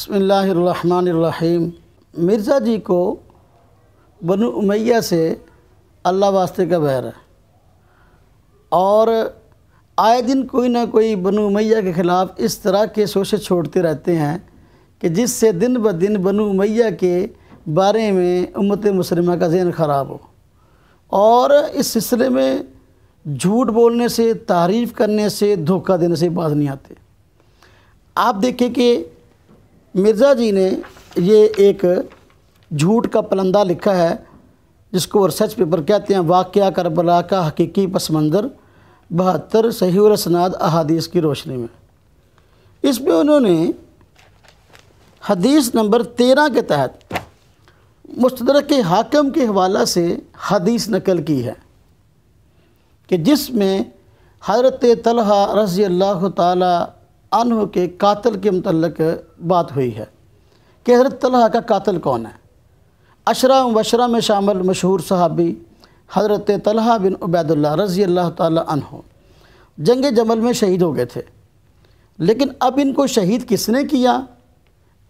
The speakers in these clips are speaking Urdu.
بسم اللہ الرحمن الرحیم۔ مرزا جی کو بنو امیہ سے اللہ واسطے کا بیر ہے اور آئے دن کوئی نہ کوئی بنو امیہ کے خلاف اس طرح کے سوچے چھوڑتے رہتے ہیں کہ جس سے دن بدن بنو امیہ کے بارے میں امت مسلمہ کا ذہن خراب ہو، اور اس سلسلے میں جھوٹ بولنے سے، تعریف کرنے سے، دھوکہ دینے سے باز نہیں آتے۔ آپ دیکھیں کہ مرزا جی نے یہ ایک جھوٹ کا پلندہ لکھا ہے جس کو ریسرچ پیپر کہتے ہیں، واقعہ کربلا کا حقیقی پس منظر 72 صحیح الاسناد احادیث کی روشنی میں۔ اس میں انہوں نے حدیث نمبر 13 کے تحت مستدرک حاکم کے حوالہ سے حدیث نقل کی ہے کہ جس میں حضرت طلحہ رضی اللہ تعالی عنہ کے قاتل کے متعلق بات ہوئی ہے کہ حضرت طلحہ کا قاتل کون ہے۔ عشرہ مبشرہ میں شامل مشہور صحابی حضرت طلحہ بن عبید اللہ رضی اللہ تعالی عنہ جنگ جمل میں شہید ہو گئے تھے، لیکن اب ان کو شہید کس نے کیا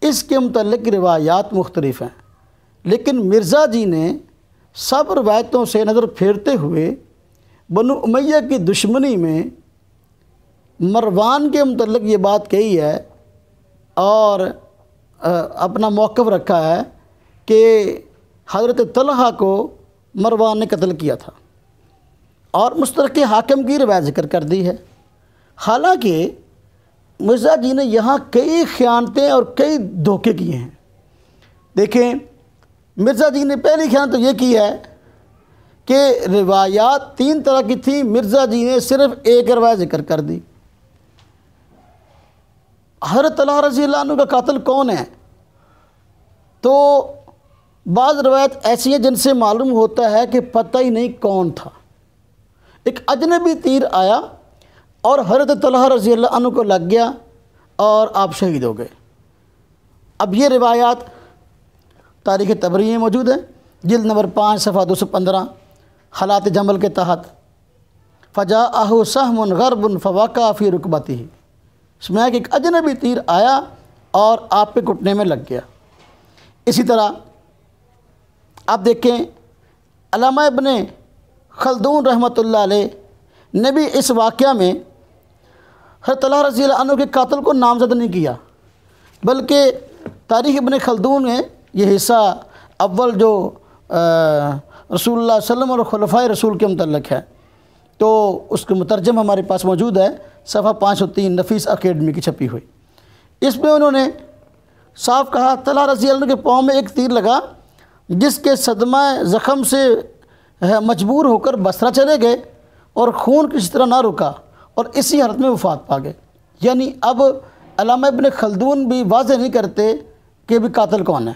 اس کے متعلق روایات مختلف ہیں، لیکن مرزا جی نے سب روایتوں سے نظر پھیرتے ہوئے بنو امیہ کی دشمنی میں مروان کے متعلق یہ بات کہی ہے اور اپنا موقف رکھا ہے کہ حضرت طلحہ کو مروان نے قتل کیا تھا، اور مستدرک حاکم کی روایت ذکر کر دی ہے۔ حالانکہ مرزا جی نے یہاں کئی خیانتیں اور کئی دھوکے کیے ہیں۔ دیکھیں، مرزا جی نے پہلی خیانت تو یہ کی ہے کہ روایات 3 طرح کی تھیں، مرزا جی نے صرف ایک روایت ذکر کر دی۔ حضرت طلحہ رضی اللہ عنہ کا قاتل کون ہے؟ تو بعض روایت ایسی ہیں جن سے معلوم ہوتا ہے کہ پتہ ہی نہیں کون تھا۔ ایک اجنبی تیر آیا اور حضرت طلحہ رضی اللہ عنہ کو لگ گیا اور آپ شہید ہو گئے۔ اب یہ روایات تاریخ طبری میں موجود ہیں، جلد نمبر 5 صفحہ 215، حالات جمل کے تحت فجاءہ سہم غرب فوقع فی رکبتہ، اس میں ہے کہ ایک اجنبی تیر آیا اور آپ پہ گھٹنے میں لگ گیا۔ اسی طرح آپ دیکھیں، علامہ ابن خلدون رحمۃ اللہ علیہ نے بھی اس واقعہ میں حضرت طلحہ رضی اللہ عنہ کے قاتل کو نامزد نہیں کیا، بلکہ تاریخ ابن خلدون میں یہ حصہ اول جو رسول اللہ صلی اللہ علیہ وسلم اور خلفائے رسول کے متعلق ہے، تو اس کے مترجم ہمارے پاس موجود ہے، صفحہ 503 نفیس اکیڈمی کی چھپی ہوئی۔ اس میں انہوں نے صاف کہا، طلحہ رضی اللہ عنہ کے پاؤں میں ایک تیر لگا جس کے صدمہ زخم سے مجبور ہو کر بصرہ چلے گئے اور خون کسی طرح نہ رکا اور اسی حالت میں وفات پا گئے۔ یعنی اب علامہ ابن خلدون بھی واضح نہیں کرتے کہ بھی قاتل کون ہے۔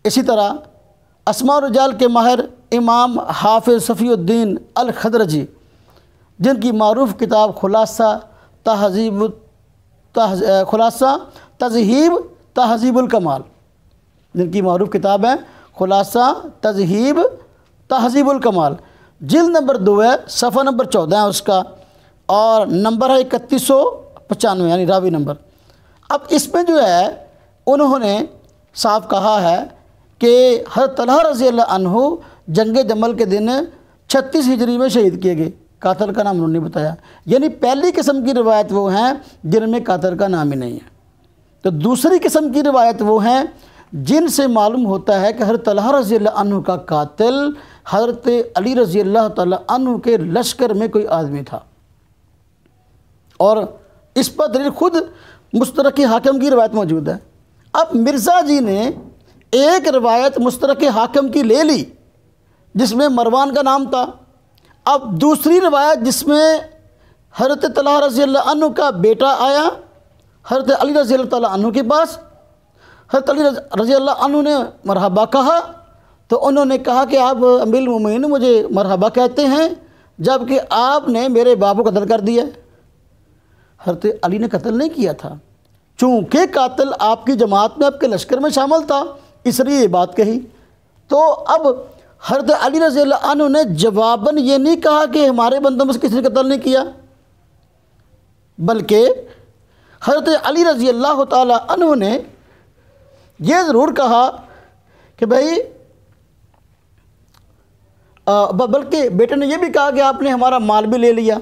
اسی طرح اسماء الرجال کے ماہر امام حافظ صفی الدین الخدرجی، جن کی معروف کتاب تذہیب تہذیب الکمال، جن کی معروف کتاب ہے خلاصہ تذہیب تہذیب الکمال، جلد نمبر 2 ہے، صفحہ نمبر 14 ہے اس کا، اور نمبر ہے 3195 یعنی راوی نمبر۔ اب اس میں جو ہے انہوں نے صاف کہا ہے کہ حضرت طلحہ رضی اللہ عنہ جنگ جمل کے دن 36 ہجری میں شہید کیے گئے، قاتل کا نام انہوں نے بتایا۔ یعنی پہلی قسم کی روایت وہ ہیں جن میں قاتل کا نام ہی نہیں ہے، تو دوسری قسم کی روایت وہ ہیں جن سے معلوم ہوتا ہے کہ حضرت طلحہ رضی اللہ عنہ کا قاتل حضرت علی رضی اللہ تعالی عنہ کے لشکر میں کوئی آدمی تھا، اور اس پر دلیل خود مستدرک حاکم کی روایت موجود ہے۔ اب مرزا جی نے ایک روایت مستدرک حاکم کی لے لی جس میں مروان کا نام تھا، اب دوسری روایت جس میں حضرت طلحہ رضی اللہ عنہ کا بیٹا آیا حضرت علی رضی اللہ تعالیٰ عنہ کے پاس، حضرت علی رضی اللہ عنہ نے مرحبا کہا تو انہوں نے کہا کہ آپ امیر المومنین مجھے مرحبا کہتے ہیں جبکہ آپ نے میرے باپ کو قتل کر دیا ہے۔ حضرت علی نے قتل نہیں کیا تھا، چونکہ قاتل آپ کی جماعت میں آپ کے لشکر میں شامل تھا، اس لیے یہ بات کہی۔ تو اب حضرت علی رضی اللہ عنہ نے جواباً یہ نہیں کہا کہ ہمارے بندوں میں سے کسی نے قتل نہیں کیا، بلکہ حضرت علی رضی اللہ تعالی عنہ نے یہ ضرور کہا کہ بھائی بلکہ بیٹے نے یہ بھی کہا کہ آپ نے ہمارا مال بھی لے لیا.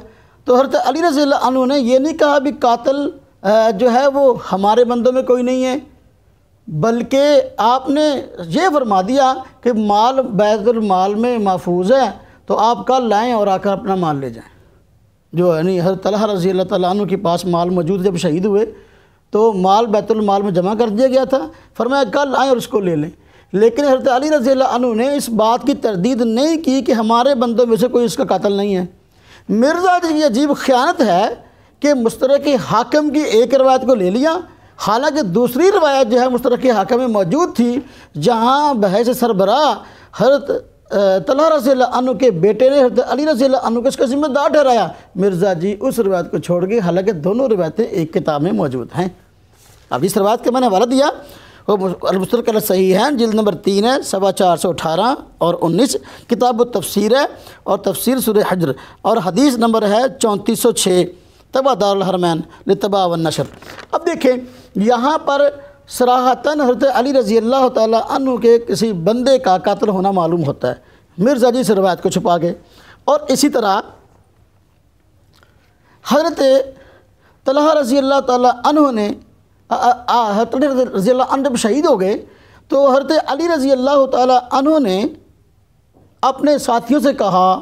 تو حضرت علی رضی اللہ عنہ نے یہ نہیں کہا بھی قاتل جو ہے وہ ہمارے بندوں میں کوئی نہیں ہے، بلکہ آپ نے یہ فرما دیا کہ مال بیت المال میں محفوظ ہے، تو آپ کل لائیں اور آ کر اپنا مال لے جائیں. جو یعنی حضرت طلحہ رضی اللہ تعالیٰ عنہ کے پاس مال موجود، جب شہید ہوئے تو مال بیت المال میں جمع کر دیا گیا تھا، فرمایا کل آئیں اور اس کو لے لیں. لیکن حضرت علی رضی اللہ عنہ نے اس بات کی تردید نہیں کی کہ ہمارے بندوں میں سے کوئی اس کا قاتل نہیں ہے. مرزا جی یہ عجیب خیانت ہے کہ مسترک حاکم کی ایک روایت کو لے لیا، حالانکہ دوسری روایت جو ہے مسترک حاکم میں موجود تھی، جہاں بحیث سربراہ حضرت طلحہ رضی اللہ عنہ کے بیٹے نے حضرت علی رضی اللہ عنہ کو اس کا ذمہ دار ٹھہرایا. مرزا جی اس روایت کو چھوڑ گئے، حالانکہ دونوں روایتیں ایک کتاب میں موجود ہیں. اب اس روایت کا میں نے حوالہ دیا، وہ المستدرک علی الصحیحین جلد نمبر 3 ہے، صفحہ 418 اور 19، کتاب التفسیر ہے اور تفسیر سورہ حجر، اور حدیث نمبر ہے 3406، تبع دار الحرمین للطباع والنشر. اب دیکھیں یہاں پر صراحتاً حضرت علی رضی اللہ تعالیٰ عنہ کے کسی بندے کا قاتل ہونا معلوم ہوتا ہے، مرزا جی سے روایت کو چھپا گئے. اور اسی طرح حضرت طلحہ رضی اللہ تعالیٰ عنہ نے حضرت علی رضی اللہ عنہ جب شہید ہو گئے تو حضرت علی رضی اللہ تعالیٰ عنہ نے اپنے ساتھیوں سے کہا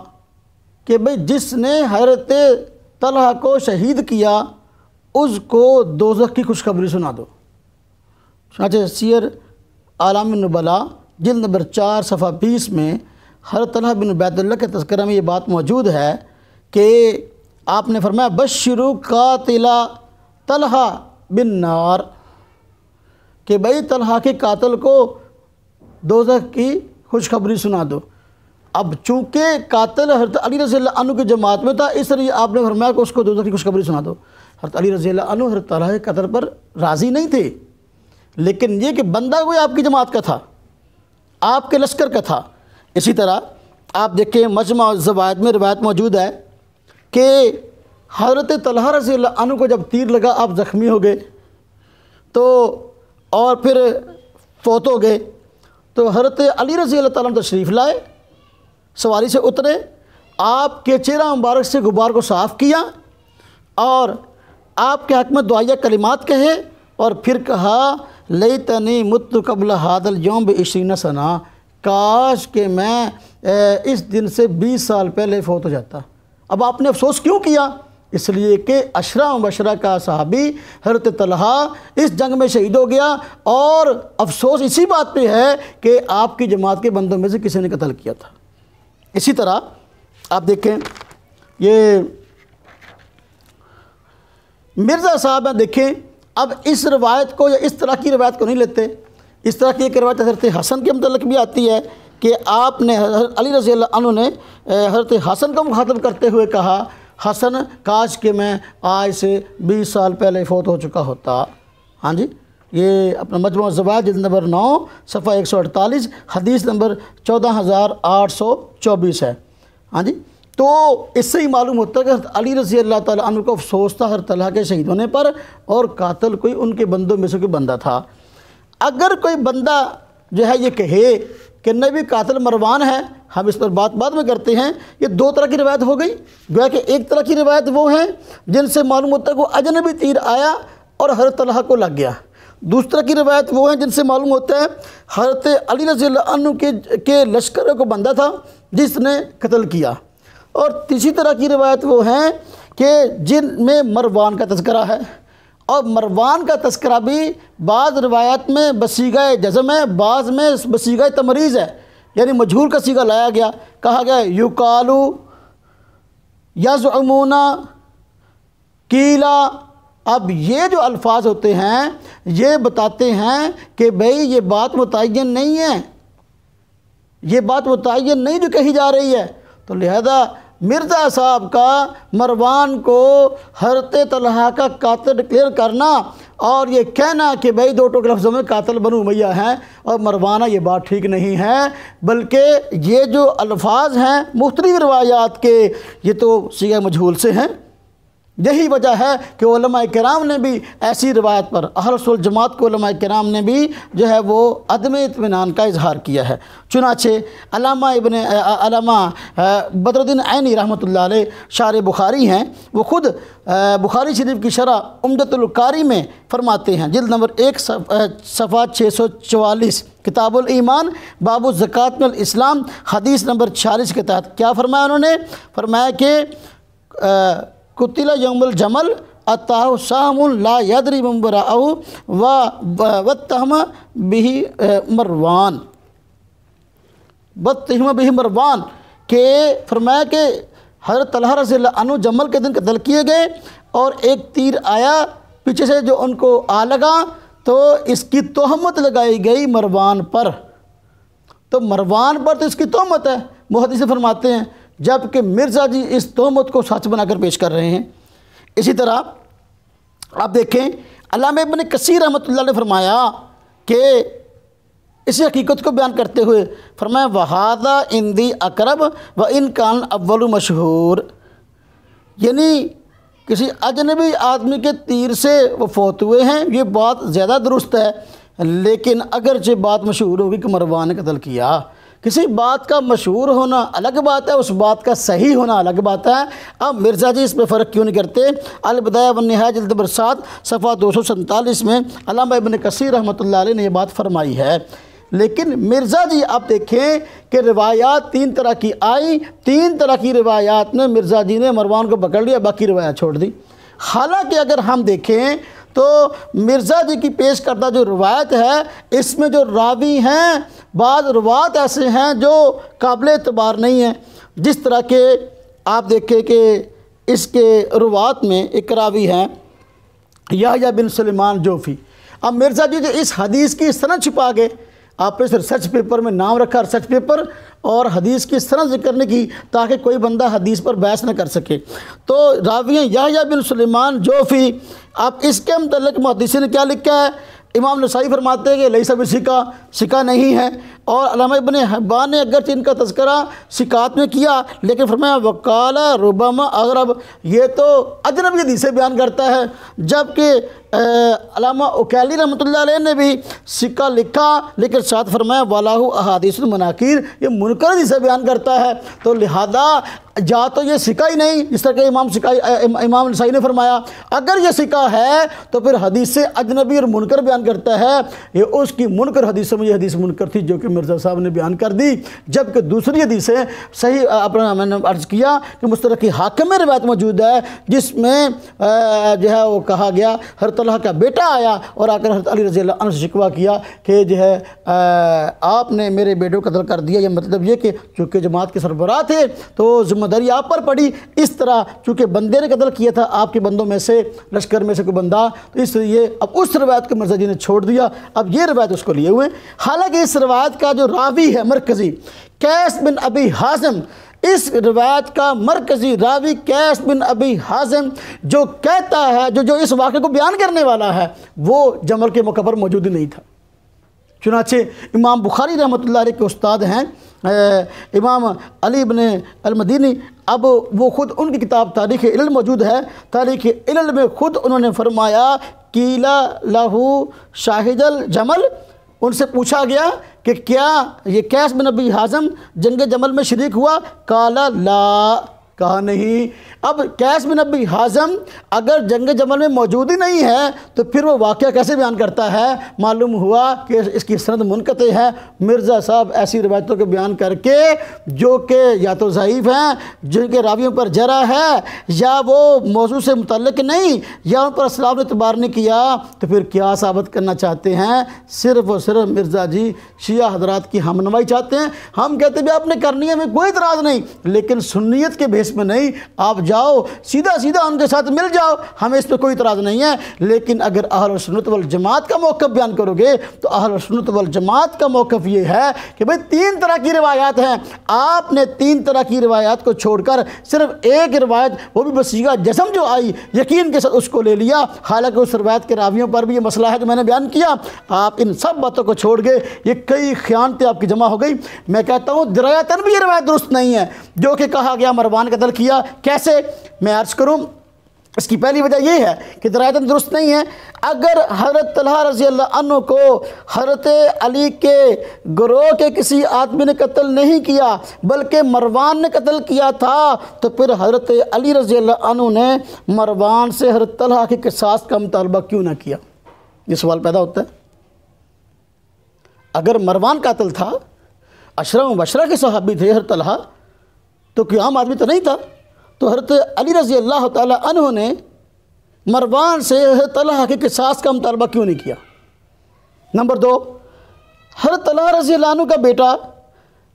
کہ بھئی جس نے حضرت طلحہ کو شہید کیا اس کو دوزخ کی خوشخبری سنا دو. چنانچہ سیر اعلام النبلاء جلد نمبر 4 صفحہ 20 میں حضرت طلحہ بن عبید اللہ کے تذکرہ میں یہ بات موجود ہے کہ آپ نے فرمایا بشروا قاتل طلحہ بن نار، کہ بھئی طلحہ کے قاتل کو دوزخ کی خوشخبری سنا دو. اب چونکہ قاتل حضرت علی رضی اللہ عنہ کی جماعت میں تھا، اس لیے آپ نے فرمایا کہ اس کو دوزخ کی خوشخبری سنا دو. حضرت علی رضی اللہ عنہ حضرت طلحہ کے قتل پر راضی نہیں تھے، لیکن یہ کہ بندہ کوئی آپ کی جماعت کا تھا، آپ کے لشکر کا تھا. اسی طرح آپ دیکھیں مجمع الزوائد میں روایت موجود ہے کہ حضرت طلحہ رضی اللہ عنہ کو جب تیر لگا آپ زخمی ہو گئے تو اور پھر فوت ہو گئے، تو حضرت علی رضی اللہ تعالیٰ تشریف لائے، سواری سے اترے، آپ کے چہرہ مبارک سے غبار کو صاف کیا اور آپ کے حق میں دعائیہ کلمات کہے، اور پھر کہا لیتنی مت قبل ھذا الیوم ب20 سنہ، کاش کہ میں اس دن سے 20 سال پہلے فوت ہو جاتا. اب آپ نے افسوس کیوں کیا؟ اس لیے کہ عشرہ مبشرہ کا صحابی حضرت طلحہ اس جنگ میں شہید ہو گیا، اور افسوس اسی بات پہ ہے کہ آپ کی جماعت کے بندوں میں سے کسی نے قتل کیا تھا. اسی طرح آپ دیکھیں یہ مرزا صاحب ہیں، دیکھیں اب اس روایت کو یا اس طرح کی روایت کو نہیں لیتے. اس طرح کی ایک روایت حضرت حسن کے متعلق بھی آتی ہے کہ آپ نے حضرت علی رضی اللہ عنہ نے حضرت حسن کو مخاطب کرتے ہوئے کہا حسن کاش کہ میں آج سے 20 سال پہلے فوت ہو چکا ہوتا. ہاں جی، یہ اپنا مجموعہ الزوائد جلد نمبر 9 صفحہ 148 حدیث نمبر 14824 ہے. ہاں جی، تو اس سے ہی معلوم ہوتا ہے کہ حضرت علی رضی اللہ تعالیٰ عنہ کو افسوس تھا حضرت طلحہ کے شہید ہونے پر، اور قاتل کوئی ان کے بندوں میں سے کوئی بندہ تھا. اگر کوئی بندہ جو ہے یہ کہے کہ نبی قاتل مروان ہے، ہم اس پر بات بعد میں کرتے ہیں. یہ دو طرح کی روایت ہو گئی، گویا کہ ایک طرح کی روایت وہ ہیں جن سے معلوم ہوتا ہے کہ وہ اجنبی تیر آیا اور حضرت طلحہ کو لگ گیا. دوسرا کی روایت وہ ہیں جن سے معلوم ہوتا ہے حضرت علی رضی اللہ عنہ کے لشکر کو بندہ تھا جس نے قتل کیا. اور تیسری طرح کی روایت وہ ہیں کہ جن میں مروان کا تذکرہ ہے، اور مروان کا تذکرہ بھی بعض روایت میں بصیغہ جزم ہے، بعض میں بصیغہ تمریز ہے، یعنی مجہول کا صیغہ لایا گیا. کہا گیا یقالو یزعمون قیلا. اب یہ جو الفاظ ہوتے ہیں یہ بتاتے ہیں کہ بھئی یہ بات متعین نہیں ہے، یہ بات متعین نہیں جو کہی جا رہی ہے. تو لہذا مرزا صاحب کا مروان کو حضرت طلحہ کا قاتل ڈکلیئر کرنا اور یہ کہنا کہ بھئی دو ٹوک لفظوں میں قاتل بنو امیہ ہیں اور مروانہ، یہ بات ٹھیک نہیں ہے. بلکہ یہ جو الفاظ ہیں مختلف روایات کے، یہ تو صیغہ مجہول سے ہیں. یہی وجہ ہے کہ علماء کرام نے بھی ایسی روایت پر، اہل سنت جماعت کو علماء کرام نے بھی جو ہے وہ عدم اطمینان کا اظہار کیا ہے۔ چنانچہ علامہ بدر الدین عینی رحمۃ اللہ علیہ شارح بخاری ہیں، وہ خود بخاری شریف کی شرح عمدۃ القاری میں فرماتے ہیں، جلد نمبر 1 صفحہ 644، کتاب الایمان باب الزکوٰۃ من الاسلام، حدیث نمبر 46 کے تحت کیا فرمایا انہوں نے؟ فرمایا کہ قتل یوم الجمل اتاہ سام لا یدری من براءہ واتہم بہ مروان، کہ فرمایا کہ حضرت طلحہ رضی اللہ عنہ جمل کے دن قتل کیے گئے، اور ایک تیر آیا پیچھے سے جو ان کو آ لگا، تو اس کی تہمت لگائی گئی مروان پر، تو مروان پر تو اس کی تہمت ہے، محدثین فرماتے ہیں، جبکہ مرزا جی اس تہمت کو سچ بنا کر پیش کر رہے ہیں۔ اسی طرح آپ دیکھیں علامہ ابن کثیر رحمۃ اللہ نے فرمایا کہ اسی حقیقت کو بیان کرتے ہوئے فرمایا وَهَذَا عِنْدِي اقرب وَإِنْ كَانَ الْأَوَّلُ مشہور، یعنی کسی اجنبی آدمی کے تیر سے وہ فوت ہوئے ہیں، یہ بات زیادہ درست ہے، لیکن اگرچہ بات مشہور ہوگی کہ مروان نے قتل کیا، کسی بات کا مشہور ہونا الگ بات ہے، اس بات کا صحیح ہونا الگ بات ہے۔ اب مرزا جی اس پہ فرق کیوں نہیں کرتے؟ البدایہ والنہایہ جلد نمبر 7 صفحہ 247 میں علامہ ابن کثیر رحمۃ اللہ علیہ نے یہ بات فرمائی ہے۔ لیکن مرزا جی آپ دیکھیں کہ روایات 3 طرح کی آئی، 3 طرح کی روایات میں مرزا جی نے مروان کو پکڑ لیا، باقی روایات چھوڑ دی۔ حالانکہ اگر ہم دیکھیں تو مرزا جی کی پیش کردہ جو روایت ہے، اس میں جو راوی ہیں بعض روایات ایسے ہیں جو قابل اعتبار نہیں ہیں، جس طرح کہ آپ دیکھیں کہ اس کے روایات میں ایک راوی ہیں یحییٰ بن سلیمان جوفی۔ اب مرزا جی جو اس حدیث کی سند چھپا گئے، آپ نے ریسرچ پیپر میں نام رکھا ریسرچ پیپر، اور حدیث کی سند ذکر نہیں کی تاکہ کوئی بندہ حدیث پر بحث نہ کر سکے۔ تو راوی یحییٰ بن سلیمان جوفی، اب اس کے متعلق محدثین نے کیا لکھا ہے؟ امام نسائی فرماتے ہیں کہ لیس بثقہ نہیں ہے، اور علامہ ابن حبان نے اگرچہ ان کا تذکرہ ثقات میں کیا، لیکن فرمایا وقال ربما اغرب، یہ تو اجنبی حدیثیں بیان کرتا ہے، جبکہ علامہ اکیلی رحمۃ اللہ علیہ نے بھی ثقہ لکھا، لیکن ساتھ فرمایا وَلَهُ احادیث المناکیر، یہ منکر حدیثیں بیان کرتا ہے، تو لہذا یا تو یہ ثقہ ہی نہیں، جس طرح کہ امام نسائی نے فرمایا، اگر یہ ثقہ ہے تو پھر حدیث اجنبی اور منکر بیان کرتا ہے، یہ اس کی منکر حدیثوں میں یہ حدیث منکر تھی جو کہ مرزا صاحب نے بیان کر دی، جبکہ دوسری حدیثیں صحیح اپنا میں نے عرض کیا کہ مستدرک حاکم میں روایت موجود ہے، جس میں جو ہے وہ کہا گیا حضرت طلحہ کا بیٹا آیا اور آ کر حضرت علی رضی اللہ عنہ سے شکوہ کیا کہ جو ہے آپ نے میرے بیٹے کو قتل کر دیا، یہ مطلب یہ کہ چونکہ جماعت کے سربراہ تھے تو ذمہ داری آپ پر پڑی، اس طرح چونکہ بندے نے قتل کیا تھا آپ کے بندوں میں سے، لشکر میں سے کوئی بندہ، تو اس لیے اب اس روایت کو مرزا جی نے چھوڑ دیا، اب یہ روایت اس کو لیے ہوئے۔ حالانکہ اس روایت کا جو راوی ہے مرکزی قیس بن ابی حازم، اس روایت کا مرکزی راوی قیس بن ابی حازم جو کہتا ہے جو اس واقعے کو بیان کرنے والا ہے، وہ جمل کے موقع پر موجود ہی نہیں تھا۔ چنانچہ امام بخاری رحمۃ اللہ علیہ کے استاد ہیں امام علی بن المدینی، اب وہ خود ان کی کتاب تاریخ علل موجود ہے، تاریخ علل میں خود انہوں نے فرمایا قیلا لہو شاہد الجمل، ان سے پوچھا گیا کہ کیا یہ قیس بن ابی حازم جنگ جمل میں شریک ہوا؟ قالا لا، کہا نہیں۔ اب قیس بن ابی حازم اگر جنگ جمل میں موجود ہی نہیں ہے تو پھر وہ واقعہ کیسے بیان کرتا ہے؟ معلوم ہوا کہ اس کی سند منقطع ہے۔ مرزا صاحب ایسی روایتوں کو بیان کر کے جو کہ یا تو ضعیف ہیں، جن کے راویوں پر جرح ہے، یا وہ موضوع سے متعلق نہیں، یا ان پر اسلاف نے اعتبار نہیں کیا، تو پھر کیا ثابت کرنا چاہتے ہیں؟ صرف اور صرف مرزا جی شیعہ حضرات کی ہمنوائی چاہتے ہیں۔ ہم کہتے ہیں آپ نے کرنی ہے، ہمیں کوئی اعتراض نہیں، لیکن سنیت کے بیس میں نہیں، آپ جاؤ سیدھا ان کے ساتھ مل جاؤ، ہمیں اس پہ کوئی اعتراض نہیں ہے۔ لیکن اگر اہل سنت والجماعت کا موقف بیان کرو گے تو اہل سنت والجماعت کا موقف یہ ہے کہ بھئی 3 طرح کی روایات ہیں، آپ نے 3 طرح کی روایات کو چھوڑ کر صرف ایک روایت، وہ بھی بصیغہ جزم جو آئی، یقین کے ساتھ اس کو لے لیا، حالانکہ اس روایت کے راویوں پر بھی یہ مسئلہ ہے جو میں نے بیان کیا۔ آپ ان سب باتوں کو چھوڑ گئے، یہ کئی خیانتیں آپ کی جمع ہو گئی۔ میں کہتا ہوں درایتاً بھی یہ روایت درست نہیں ہے جو کہ کہا گیا مروان قتل کیا، کیسے؟ میں عرض کروں اس کی پہلی وجہ یہ ہے کہ درایتاً درست نہیں ہے۔ اگر حضرت طلحہ رضی اللہ عنہ کو حضرت علی کے گروہ کے کسی آدمی نے قتل نہیں کیا بلکہ مروان نے قتل کیا تھا، تو پھر حضرت علی رضی اللہ عنہ نے مروان سے حضرت طلحہ کی قصاص کا مطالبہ کیوں نہ کیا؟ یہ سوال پیدا ہوتا ہے۔ اگر مروان قاتل تھا، عشرہ مبشرہ کے صحابی تھے حضرت طلحہ، تو کوئی عام آدمی تو نہیں تھا، تو حضرت علی رضی اللہ تعالی عنہ نے مروان سے حضرت طلحہ کے قصاص کا مطالبہ کیوں نہیں کیا؟ نمبر 2، حضرت طلحہ رضی اللہ عنہ کا بیٹا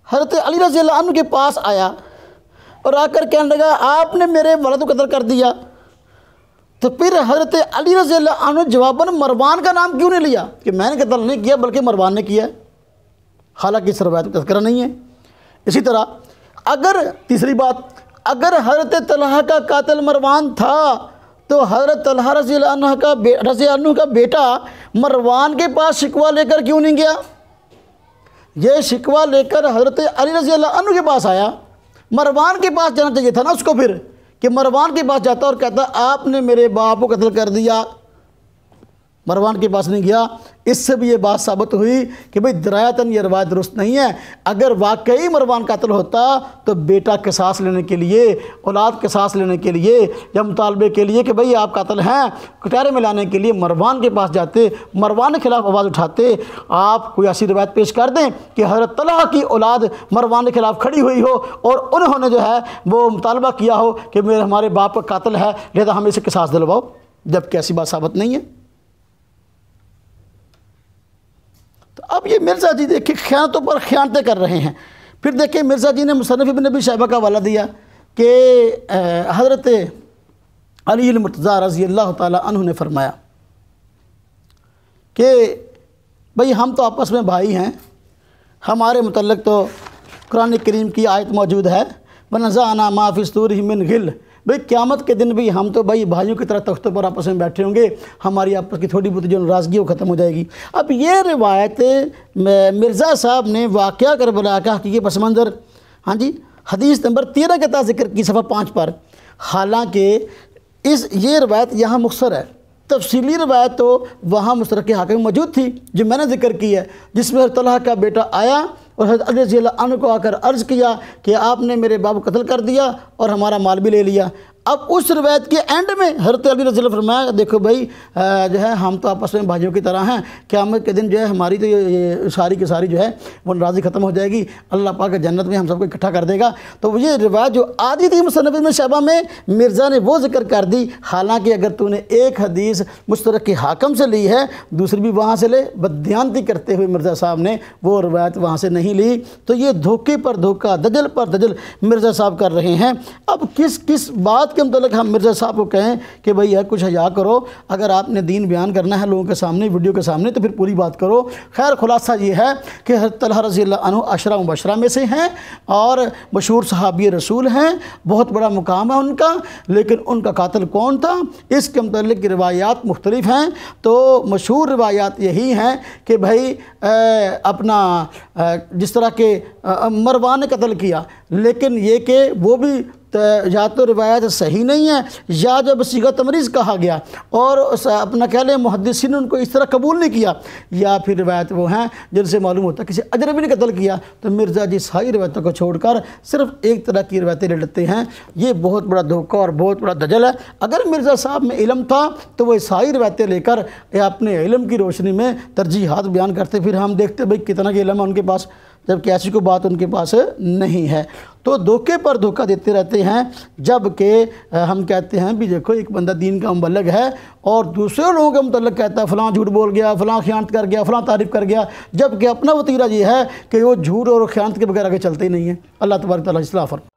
حضرت علی رضی اللہ عنہ کے پاس آیا اور آ کر کہنے لگا آپ نے میرے والد کو قتل کر دیا، تو پھر حضرت علی رضی اللہ عنہ جواباً مروان کا نام کیوں نہیں لیا کہ میں نے قتل نہیں کیا بلکہ مروان نے کیا ہے، حالانکہ اس روایت کا تذکرہ نہیں ہے۔ اسی طرح اگر تیسری بات، اگر حضرت طلحہ کا قاتل مروان تھا تو حضرت طلحہ رضی اللہ عنہ کا بیٹا مروان کے پاس شکوہ لے کر کیوں نہیں گیا؟ یہ شکوہ لے کر حضرت علی رضی اللہ عنہ کے پاس آیا، مروان کے پاس جانا چاہیے تھا نا اس کو، پھر کہ مروان کے پاس جاتا اور کہتا آپ نے میرے باپ کو قتل کر دیا، مروان کے پاس نہیں گیا۔ اس سے بھی یہ بات ثابت ہوئی کہ بھئی درایتاً یہ روایت درست نہیں ہے۔ اگر واقعی مروان قاتل ہوتا تو بیٹا قصاص لینے کے لیے، اولاد قصاص لینے کے لیے یا مطالبے کے لیے کہ بھئی آپ قاتل ہیں کٹہرے میں لانے کے لیے مروان کے پاس جاتے، مروان کے خلاف آواز اٹھاتے۔ آپ کوئی ایسی روایت پیش کر دیں کہ حضرت طلحہ کی اولاد مروان کے خلاف کھڑی ہوئی ہو اور انہوں نے جو ہے وہ مطالبہ کیا ہو کہ ہمارے باپ کا قاتل ہے لہذا ہمیں اسے قصاص دلواؤ، جبکہ ایسی بات ثابت نہیں ہے۔ تو اب یہ مرزا جی دیکھیں خیانتوں پر خیانتیں کر رہے ہیں۔ پھر دیکھیں مرزا جی نے مصنف ابن ابی شیبہ کا حوالہ دیا کہ حضرت علی المرتضیٰ رضی اللہ تعالی عنہ نے فرمایا کہ بھئی ہم تو آپس میں بھائی ہیں، ہمارے متعلق تو قرآن کریم کی آیت موجود ہے وَنَزَعْنَا مَا فِي صُدُورِهِم مِّن غِلٍّ، بھئی قیامت کے دن بھی ہم تو بھائی بھائیوں کی طرح تختوں پر آپس میں بیٹھے ہوں گے، ہماری آپس کی تھوڑی بہت جو ناراضگی وہ ختم ہو جائے گی۔ اب یہ روایت مرزا صاحب نے واقعہ کربلا کا حقیقی پس منظر حدیث نمبر 13 کے تحت ذکر کی صفحہ 5 پر، حالانکہ یہ روایت یہاں مختصر ہے، تفصیلی روایت تو وہاں مشترک حاکم میں موجود تھی جو میں نے ذکر کی ہے، جس میں حضرت طلحہ کا بیٹا آیا اور حضرت علی رضی اللہ عنہ کو آ کر عرض کیا کہ آپ نے میرے باپ کو قتل کر دیا اور ہمارا مال بھی لے لیا۔ اب اس روایت کے اینڈ میں حضرت علی رضی اللہ فرمایا دیکھو بھائی جو ہے ہم تو آپس میں بھائیوں کی طرح ہیں، قیامت کے دن جو ہے ہماری تو یہ ساری کی ساری جو ہے وہ ناراضی ختم ہو جائے گی، اللہ پاک جنت میں ہم سب کو اکٹھا کر دے گا۔ تو یہ روایت جو آدھی تھی مصنف ابن شیبہ میں مرزا نے وہ ذکر کر دی، حالانکہ اگر تو نے ایک حدیث مشترک حاکم سے لی ہے دوسری بھی وہاں سے لے، بددیانتی کرتے ہوئے مرزا صاحب نے وہ روایت وہاں سے نہیں لی۔ تو یہ دھوکے پر دھوکہ، دجل پر دجل مرزا صاحب کر رہے ہیں۔ اب کس بات کے متعلق ہم مرزا صاحب کو کہیں کہ بھئی کچھ حیا کرو، اگر آپ نے دین بیان کرنا ہے لوگوں کے سامنے، ویڈیو کے سامنے، تو پھر پوری بات کرو۔ خیر خلاصہ یہ ہے کہ حضرت طلحہ رضی اللہ عنہ عشرہ مبشرہ میں سے ہیں اور مشہور صحابی رسول ہیں، بہت بڑا مقام ہے ان کا، لیکن ان کا قاتل کون تھا اس کے متعلق روایات مختلف ہیں۔ تو مشہور روایات یہی ہیں کہ بھئی اپنا جس طرح کہ مروان نے قتل کیا، لیکن یہ کہ وہ بھی یا تو روایت صحیح نہیں ہے یا جب صیغہ تمریز کہا گیا اور اپنا کہہ لیں محدثین نے ان کو اس طرح قبول نہیں کیا، یا پھر روایت وہ ہیں جن سے معلوم ہوتا ہے کسی اجنبی نے قتل کیا، تو مرزا جی ساری روایتوں کو چھوڑ کر صرف ایک طرح کی روایتیں لے لیتے ہیں۔ یہ بہت بڑا دھوکہ اور بہت بڑا دجل ہے۔ اگر مرزا صاحب میں علم تھا تو وہ ساری روایتیں لے کر اپنے علم کی روشنی میں ترجیحات بیان کرتے، پھر ہم دیکھتے بھئی کتنا کہ علم ہے ان کے پاس، جبکہ ایسی کوئی بات ان کے پاس نہیں ہے۔ تو دھوکے پر دھوکہ دیتے رہتے ہیں، جب کہ ہم کہتے ہیں بھی دیکھو ایک بندہ دین کا مبلغ ہے اور دوسرے لوگوں کے متعلق کہتا ہے فلاں جھوٹ بول گیا، فلاں خیانت کر گیا، فلاں تعریف کر گیا، جبکہ اپنا وتیرہ یہ ہے کہ وہ جھوٹ اور خیانت کے بغیر آگے چلتے ہی نہیں ہیں۔ اللہ تبارک تعالیٰ اصلاح فرمائے۔